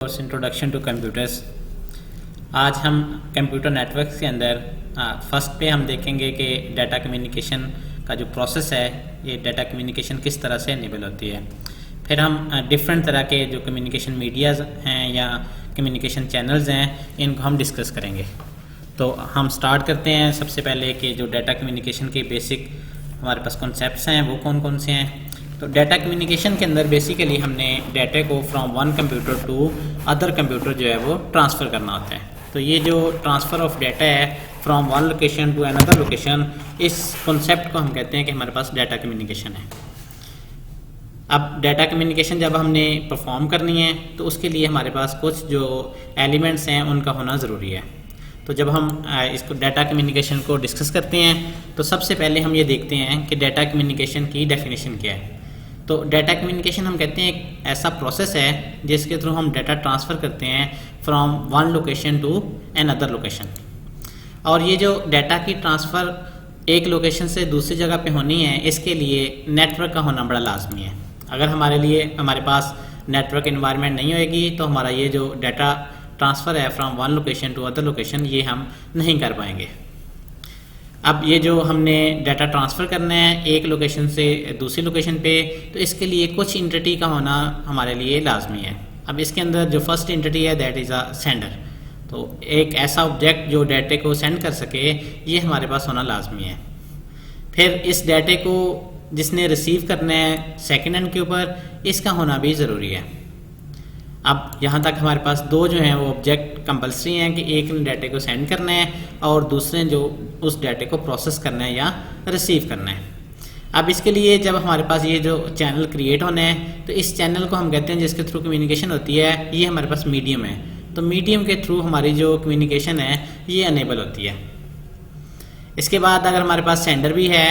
Course introduction to computers. आज हम computer networks के अंदर फर्स्ट पे हम देखेंगे कि डाटा कम्युनिकेशन का जो प्रोसेस है ये डाटा कम्युनिकेशन किस तरह से इनेबल होती है। फिर हम डिफरेंट तरह के जो कम्युनिकेशन मीडियाज़ हैं या कम्युनिकेशन चैनल्स हैं इनको हम डिस्कस करेंगे। तो हम स्टार्ट करते हैं सबसे पहले कि जो डाटा कम्युनिकेशन के बेसिक हमारे पास कॉन्सेप्ट्स हैं वो कौन कौन से हैं। तो डाटा कम्युनिकेशन के अंदर बेसिकली हमने डाटा को from one computer to other computer जो है वो ट्रांसफ़र करना होता है। तो ये जो ट्रांसफ़र ऑफ डाटा है from one location to another location, इस कॉन्सेप्ट को हम कहते हैं कि हमारे पास डाटा कम्युनिकेशन है। अब डाटा कम्युनिकेशन जब हमने परफॉर्म करनी है तो उसके लिए हमारे पास कुछ जो एलिमेंट्स हैं उनका होना ज़रूरी है। तो जब हम इसको डाटा कम्युनिकेशन को डिस्कस करते हैं तो सबसे पहले हम ये देखते हैं कि डाटा कम्युनिकेशन की डेफिनेशन क्या है। तो डाटा कम्युनिकेशन हम कहते हैं एक ऐसा प्रोसेस है जिसके थ्रू हम डाटा ट्रांसफ़र करते हैं from one location to another location. और ये जो डाटा की ट्रांसफ़र एक लोकेशन से दूसरी जगह पे होनी है, इसके लिए नेटवर्क का होना बड़ा लाजमी है। अगर हमारे पास नेटवर्क इन्वायरमेंट नहीं होएगी तो हमारा ये जो डाटा ट्रांसफ़र है from one location to other location ये हम नहीं कर पाएंगे। अब ये जो हमने डाटा ट्रांसफ़र करना है एक लोकेशन से दूसरी लोकेशन पे, तो इसके लिए कुछ एंटिटी का होना हमारे लिए लाजमी है। अब इसके अंदर जो फर्स्ट एंटिटी है दैट इज़ अ सेंडर। तो एक ऐसा ऑब्जेक्ट जो डाटे को सेंड कर सके ये हमारे पास होना लाजमी है। फिर इस डाटे को जिसने रिसीव करना है सेकेंड हैंड के ऊपर, इसका होना भी ज़रूरी है। अब यहाँ तक हमारे पास दो जो हैं वो ऑब्जेक्ट कंपलसरी हैं कि एक ने डाटे को सेंड करना है और दूसरे जो उस डाटे को प्रोसेस करना है या रिसीव करना है। अब इसके लिए जब हमारे पास ये जो चैनल क्रिएट होना है तो इस चैनल को हम कहते हैं जिसके थ्रू कम्युनिकेशन होती है, ये हमारे पास मीडियम है। तो मीडियम के थ्रू हमारी जो कम्युनिकेशन है ये अनेबल होती है। इसके बाद अगर हमारे पास सेंडर भी है,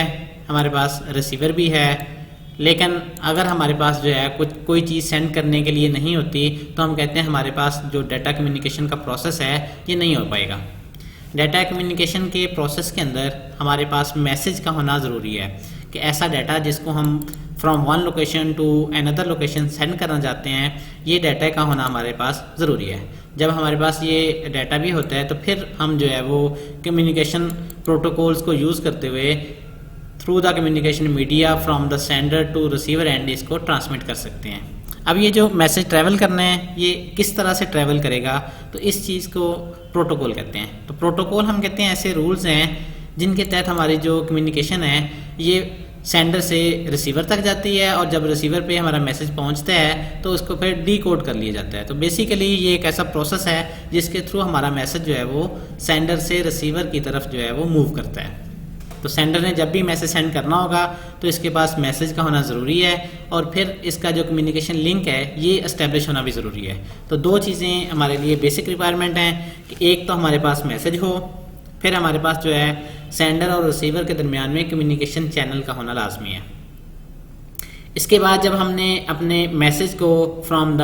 हमारे पास रिसीवर भी है, लेकिन अगर हमारे पास जो है कोई चीज़ सेंड करने के लिए नहीं होती तो हम कहते हैं हमारे पास जो डाटा कम्युनिकेशन का प्रोसेस है ये नहीं हो पाएगा। डाटा कम्युनिकेशन के प्रोसेस के अंदर हमारे पास मैसेज का होना ज़रूरी है कि ऐसा डाटा जिसको हम from one location to another location send करना चाहते हैं, ये डाटा का होना हमारे पास ज़रूरी है। जब हमारे पास ये डाटा भी होता है तो फिर हम जो है वो कम्युनिकेशन प्रोटोकॉल्स को यूज़ करते हुए through the communication media from the sender to receiver and इसको ट्रांसमिट कर सकते हैं। अब ये जो मैसेज ट्रैवल करना है ये किस तरह से ट्रैवल करेगा, तो इस चीज़ को प्रोटोकॉल कहते हैं। तो प्रोटोकॉल हम कहते हैं ऐसे रूल्स हैं जिनके तहत हमारी जो कम्युनिकेशन है ये सेंडर से रिसीवर तक जाती है और जब रिसीवर पे हमारा मैसेज पहुंचता है तो उसको फिर डीकोड कर लिया जाता है। तो बेसिकली ये एक ऐसा प्रोसेस है जिसके थ्रू हमारा मैसेज जो है वो सेंडर से रिसीवर की तरफ जो है वो मूव करता है। तो सेंडर ने जब भी मैसेज सेंड करना होगा तो इसके पास मैसेज का होना ज़रूरी है और फिर इसका जो कम्युनिकेशन लिंक है ये इस्टेब्लिश होना भी ज़रूरी है। तो दो चीज़ें हमारे लिए बेसिक रिक्वायरमेंट हैं कि एक तो हमारे पास मैसेज हो, फिर हमारे पास जो है सेंडर और रिसीवर के दरमियान में कम्युनिकेशन चैनल का होना लाजमी है। इसके बाद जब हमने अपने मैसेज को फ्रॉम द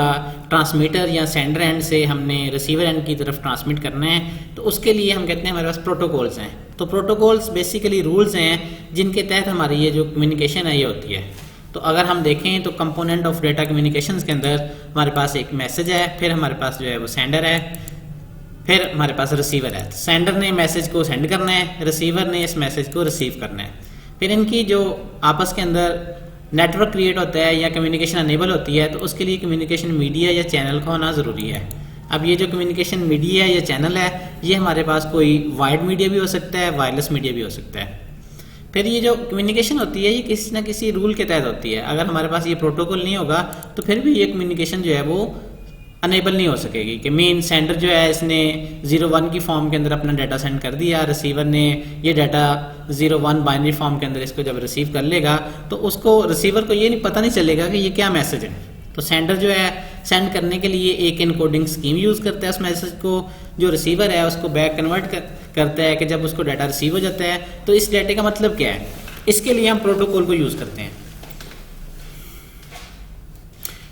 ट्रांसमीटर या सेंडर एंड से हमने रिसीवर एंड की तरफ ट्रांसमिट करना है तो उसके लिए हम कहते हैं हमारे पास प्रोटोकॉल्स हैं। तो प्रोटोकॉल्स बेसिकली रूल्स हैं जिनके तहत हमारी ये जो कम्युनिकेशन है ये होती है। तो अगर हम देखें तो कंपोनेंट ऑफ डाटा कम्युनिकेशन के अंदर हमारे पास एक मैसेज है, फिर हमारे पास जो है वो सेंडर है, फिर हमारे पास रिसीवर है। तो सेंडर ने मैसेज को सेंड करना है, रिसीवर ने इस मैसेज को रिसीव करना है। फिर इनकी जो आपस के अंदर नेटवर्क क्रिएट होता है या कम्युनिकेशन अनेबल होती है तो उसके लिए कम्युनिकेशन मीडिया या चैनल का होना ज़रूरी है। अब ये जो कम्युनिकेशन मीडिया या चैनल है ये हमारे पास कोई वायर्ड मीडिया भी हो सकता है, वायरलेस मीडिया भी हो सकता है। फिर ये जो कम्युनिकेशन होती है ये किसी ना किसी रूल के तहत होती है। अगर हमारे पास ये प्रोटोकॉल नहीं होगा तो फिर भी ये कम्युनिकेशन जो है वो अनेबल नहीं हो सकेगी कि मेन सेंडर जो है इसने 0-1 की फॉर्म के अंदर अपना डाटा सेंड कर दिया, रिसीवर ने ये डाटा 0-1 बाइनरी फॉर्म के अंदर इसको जब रिसीव कर लेगा तो उसको रिसीवर को ये पता नहीं चलेगा कि ये क्या मैसेज है। तो सेंडर जो है सेंड करने के लिए एक इनकोडिंग स्कीम यूज़ करता है उस मैसेज को, जो रिसीवर है उसको बैक कन्वर्ट करता है कि जब उसको डाटा रिसीव हो जाता है तो इस डाटे का मतलब क्या है, इसके लिए हम प्रोटोकॉल को यूज़ करते हैं।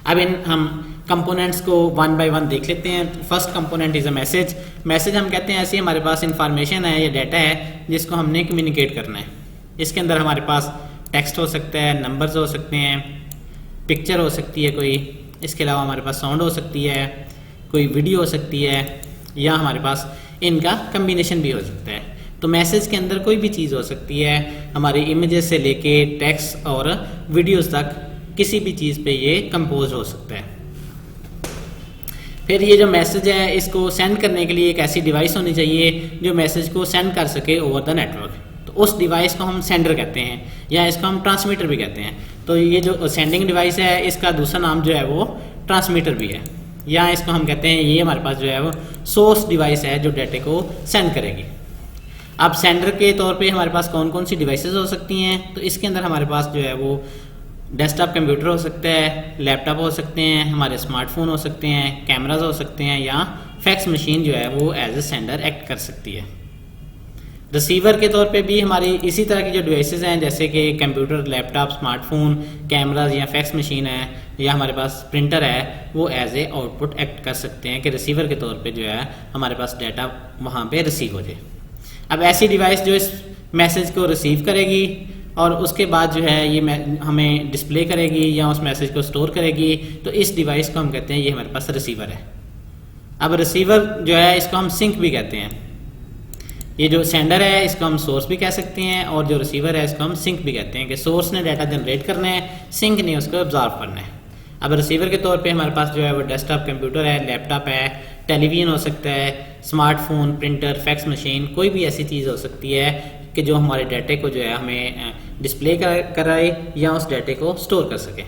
अब हम कंपोनेंट्स को वन बाय वन देख लेते हैं। First component is a message. Message हम कहते हैं ऐसी हमारे पास इंफॉर्मेशन है या डाटा है जिसको हमने कम्युनिकेट करना है। इसके अंदर हमारे पास टेक्स्ट हो सकता है, नंबर्स हो सकते हैं, पिक्चर हो सकती है कोई, इसके अलावा हमारे पास साउंड हो सकती है, कोई वीडियो हो सकती है, या हमारे पास इनका कम्बिनेशन भी हो सकता है। तो मैसेज के अंदर कोई भी चीज़ हो सकती है, हमारी इमेजेस से लेके टेक्स्ट और वीडियोस तक किसी भी चीज़ पे ये कंपोज हो सकता है। फिर ये जो मैसेज है इसको सेंड करने के लिए एक ऐसी डिवाइस होनी चाहिए जो मैसेज को सेंड कर सके ओवर द नेटवर्क। तो उस डिवाइस को हम सेंडर कहते हैं, या इसको हम ट्रांसमीटर भी कहते हैं। तो ये जो सेंडिंग डिवाइस है इसका दूसरा नाम जो है वो ट्रांसमीटर भी है, या इसको हम कहते हैं ये हमारे पास जो है वो सोर्स डिवाइस है जो डाटा को सेंड करेगी। अब सेंडर के तौर पे हमारे पास कौन कौन सी डिवाइसेस हो सकती हैं, तो इसके अंदर हमारे पास जो है वो डेस्कटॉप कंप्यूटर हो सकता है, लैपटॉप हो सकते हैं, हमारे स्मार्टफोन हो सकते हैं, कैमराज हो सकते हैं, या फैक्स मशीन जो है वो एज ए सेंडर एक्ट कर सकती है। रिसीवर के तौर पे भी हमारी इसी तरह की जो डिवाइसेस हैं जैसे कि कंप्यूटर, लैपटॉप, स्मार्टफोन, कैमराज या फैक्स मशीन है, या हमारे पास प्रिंटर है, वो एज ए आउटपुट एक्ट कर सकते हैं कि रिसीवर के तौर पे जो है हमारे पास डाटा वहाँ पे रिसीव हो जाए। अब ऐसी डिवाइस जो इस मैसेज को रिसीव करेगी और उसके बाद जो है ये हमें डिस्प्ले करेगी या उस मैसेज को स्टोर करेगी, तो इस डिवाइस को हम कहते हैं ये हमारे पास रिसीवर है। अब रिसीवर जो है इसको हम सिंक भी कहते हैं। ये जो सेंडर है इसको हम सोर्स भी कह सकते हैं, और जो रिसीवर है इसको हम सिंक भी कहते हैं कि सोर्स ने डाटा जनरेट करना है, सिंक ने उसको ऑब्जॉर्व करना है। अब रिसीवर के तौर पे हमारे पास जो है वो डेस्कटॉप कंप्यूटर है, लैपटॉप है, टेलीविज़न हो सकता है, स्मार्टफोन, प्रिंटर, फैक्स मशीन, कोई भी ऐसी चीज़ हो सकती है कि जो हमारे डाटे को जो है हमें डिस्प्ले कराए या उस डाटे को स्टोर कर सके।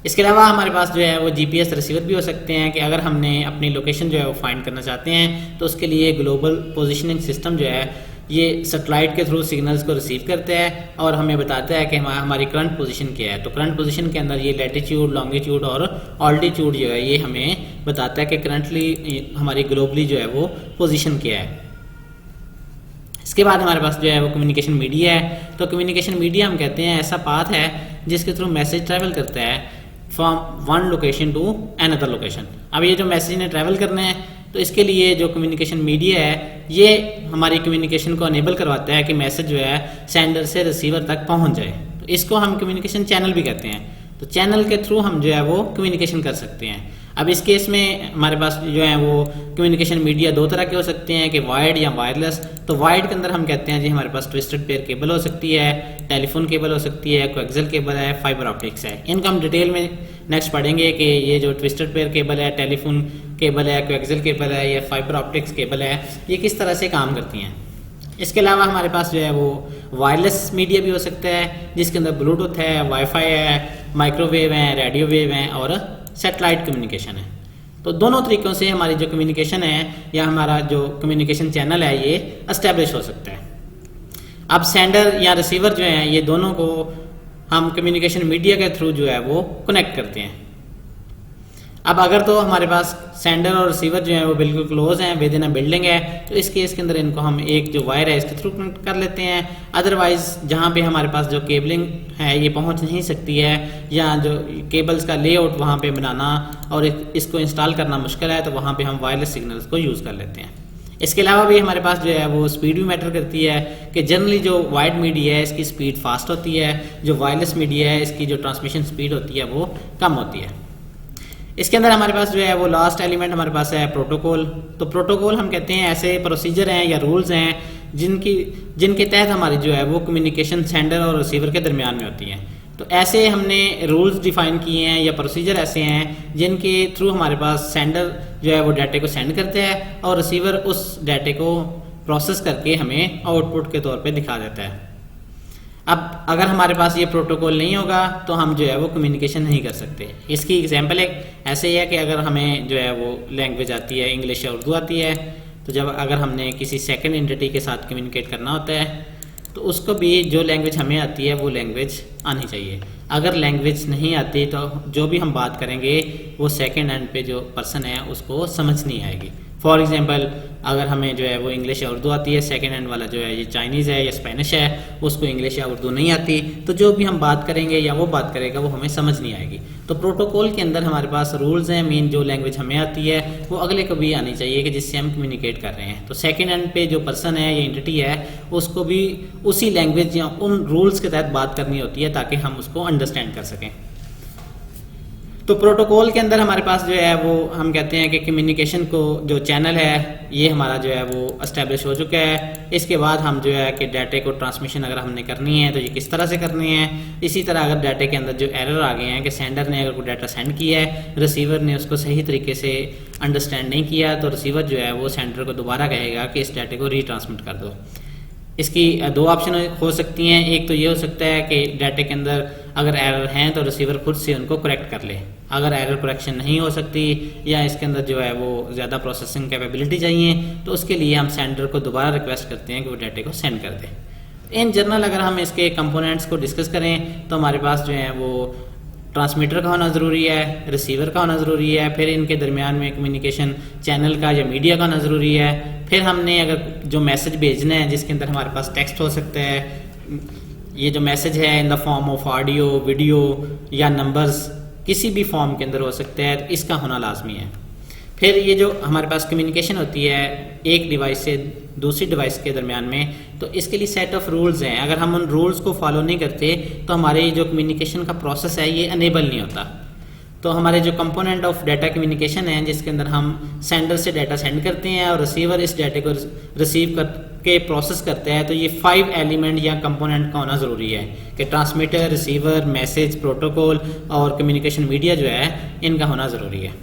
इसके अलावा हमारे पास जो है वो जीपीएस रिसीवर भी हो सकते हैं कि अगर हमने अपनी लोकेशन जो है वो फाइंड करना चाहते हैं तो उसके लिए ग्लोबल पोजीशनिंग सिस्टम जो है ये सैटेलाइट के थ्रू सिग्नल्स को रिसीव करता है और हमें बताता है कि हमारी करंट पोजीशन क्या है। तो करंट पोजीशन के अंदर ये लैटिट्यूड, लॉन्गिट्यूड और ऑल्टीट्यूड जो है ये हमें बताता है कि करंटली हमारी ग्लोबली जो है वो पोजीशन क्या है। इसके बाद हमारे पास जो है वो कम्युनिकेशन मीडिया है। तो कम्युनिकेशन मीडिया हम कहते हैं ऐसा पाथ है जिसके थ्रू मैसेज ट्रैवल करता है from one location to another location. अब ये जो मैसेज ने ट्रैवल करना है तो इसके लिए जो कम्युनिकेशन मीडिया है ये हमारी कम्युनिकेशन को अनेबल करवाता है कि मैसेज जो है सेंडर से रिसीवर तक पहुंच जाए। तो इसको हम कम्युनिकेशन चैनल भी कहते हैं। तो चैनल के थ्रू हम जो है वो कम्युनिकेशन कर सकते हैं। अब इस केस में हमारे पास जो है वो कम्युनिकेशन मीडिया दो तरह के हो सकते हैं कि वायर्ड या वायरलेस। तो वायर्ड के अंदर हम कहते हैं जी हमारे पास ट्विस्टेड पेयर केबल हो सकती है, टेलीफोन केबल हो सकती है, कोएक्सियल केबल है, फाइबर ऑप्टिक्स है। इनका हम डिटेल में नेक्स्ट पढ़ेंगे कि ये जो ट्विस्टेड पेयर केबल है, टेलीफोन केबल है, कोएक्सियल केबल है या फाइबर ऑप्टिक्स केबल है, ये किस तरह से काम करती हैं। इसके अलावा हमारे पास जो है वो वायरलेस मीडिया भी हो सकता है जिसके अंदर ब्लूटूथ है, वाईफाई है, माइक्रोवेव है, रेडियो वेव है और सैटेलाइट कम्युनिकेशन है। तो दोनों तरीक़ों से हमारी जो कम्युनिकेशन है या हमारा जो कम्युनिकेशन चैनल है ये एस्टेब्लिश हो सकता है। अब सेंडर या रिसीवर जो है ये दोनों को हम कम्युनिकेशन मीडिया के थ्रू जो है वो कनेक्ट करते हैं। अब अगर तो हमारे पास सेंडर और रिसीवर जो है वो बिल्कुल क्लोज हैं, विद इन अ बिल्डिंग है, तो इस केस के अंदर इनको हम एक जो वायर है इसके थ्रू कनेक्ट कर लेते हैं। अदरवाइज जहाँ पे हमारे पास जो केबलिंग है ये पहुँच नहीं सकती है या जो केबल्स का लेआउट वहाँ पे बनाना और इसको इंस्टॉल करना मुश्किल है, तो वहाँ पे हम वायरलेस सिग्नल्स को यूज़ कर लेते हैं। इसके अलावा भी हमारे पास जो है वो स्पीड भी मैटर करती है कि जनरली जो वायर्ड मीडिया है इसकी स्पीड फास्ट होती है, जो वायरलेस मीडिया है इसकी जो ट्रांसमिशन स्पीड होती है वो कम होती है। इसके अंदर हमारे पास जो है वो लास्ट एलिमेंट हमारे पास है प्रोटोकॉल। तो प्रोटोकॉल हम कहते हैं ऐसे प्रोसीजर हैं या रूल्स हैं जिनके तहत हमारी जो है वो कम्युनिकेशन सेंडर और रिसीवर के दरमियान में होती है। तो ऐसे हमने रूल्स डिफाइन किए हैं या प्रोसीजर ऐसे हैं जिनके थ्रू हमारे पास सेंडर जो है वो डाटे को सेंड करते हैं और रिसीवर उस डाटे को प्रोसेस करके हमें आउटपुट के तौर पे दिखा देता है। अब अगर हमारे पास ये प्रोटोकॉल नहीं होगा तो हम जो है वो कम्युनिकेशन नहीं कर सकते। इसकी एग्जांपल एक ऐसे ही है कि अगर हमें जो है वो लैंग्वेज आती है, इंग्लिश या उर्दू आती है, तो जब अगर हमने किसी सेकंड एंटिटी के साथ कम्युनिकेट करना होता है तो उसको भी जो लैंग्वेज हमें आती है वो लैंग्वेज आनी चाहिए। अगर लैंग्वेज नहीं आती तो जो भी हम बात करेंगे वो सेकंड एंड पे जो पर्सन है उसको समझ नहीं आएगी। फॉर एग्जांपल अगर हमें जो है वो इंग्लिश या उर्दू आती है, सेकंड हैंड वाला जो है ये चाइनीज़ है या स्पेनिश है, उसको इंग्लिश या उर्दू नहीं आती, तो जो भी हम बात करेंगे या वो बात करेगा वो हमें समझ नहीं आएगी। तो प्रोटोकॉल के अंदर हमारे पास रूल्स हैं, मेन जो लैंग्वेज हमें आती है वो अगले को भी आनी चाहिए कि जिससे हम कम्युनिकेट कर रहे हैं। तो सेकंड हैंड पे जो पर्सन है या एंटिटी है उसको भी उसी लैंग्वेज या उन रूल्स के तहत बात करनी होती है ताकि हम उसको अंडरस्टैंड कर सकें। तो प्रोटोकॉल के अंदर हमारे पास जो है वो हम कहते हैं कि कम्युनिकेशन को जो चैनल है ये हमारा जो है वो एस्टेब्लिश हो चुका है। इसके बाद हम जो है कि डाटे को ट्रांसमिशन अगर हमने करनी है तो ये किस तरह से करनी है। इसी तरह अगर डाटे के अंदर जो एरर आ गए हैं कि सेंडर ने अगर कोई डाटा सेंड किया है, रिसीवर ने उसको सही तरीके से अंडरस्टैंड नहीं किया, तो रिसीवर जो है वो सेंडर को दोबारा कहेगा कि इस डाटे को रीट्रांसमिट कर दो। इसकी दो ऑप्शन हो सकती हैं। एक तो ये हो सकता है कि डाटे के अंदर अगर एरर हैं तो रिसीवर खुद से उनको करेक्ट कर ले। अगर एरर करेक्शन नहीं हो सकती या इसके अंदर जो है वो ज़्यादा प्रोसेसिंग कैपेबिलिटी चाहिए तो उसके लिए हम सेंडर को दोबारा रिक्वेस्ट करते हैं कि वो डाटे को सेंड कर दे। इन जनरल अगर हम इसके कंपोनेंट्स को डिस्कस करें तो हमारे पास जो है वो ट्रांसमीटर का होना ज़रूरी है, रिसीवर का होना ज़रूरी है, फिर इनके दरमियान में कम्युनिकेशन चैनल का या मीडिया का होना ज़रूरी है। फिर हमने अगर जो मैसेज भेजना है जिसके अंदर हमारे पास टेक्स्ट हो सकता है, ये जो मैसेज है in the form of audio, video या नंबर्स किसी भी फॉर्म के अंदर हो सकता है, तो इसका होना लाजमी है। फिर ये जो हमारे पास कम्युनिकेशन होती है एक डिवाइस से दूसरी डिवाइस के दरमियान में, तो इसके लिए सेट ऑफ रूल्स हैं। अगर हम उन रूल्स को फॉलो नहीं करते तो हमारे जो कम्युनिकेशन का प्रोसेस है ये अनेबल नहीं होता। तो हमारे जो कंपोनेंट ऑफ डाटा कम्युनिकेशन है जिसके अंदर हम सेंडर से डाटा सेंड करते हैं और रिसीवर इस डाटे को रिसीव करके प्रोसेस करते हैं, तो ये 5 एलिमेंट या कंपोनेंट का होना ज़रूरी है कि ट्रांसमीटर, रिसीवर, मैसेज, प्रोटोकॉल और कम्युनिकेशन मीडिया जो है इनका होना ज़रूरी है।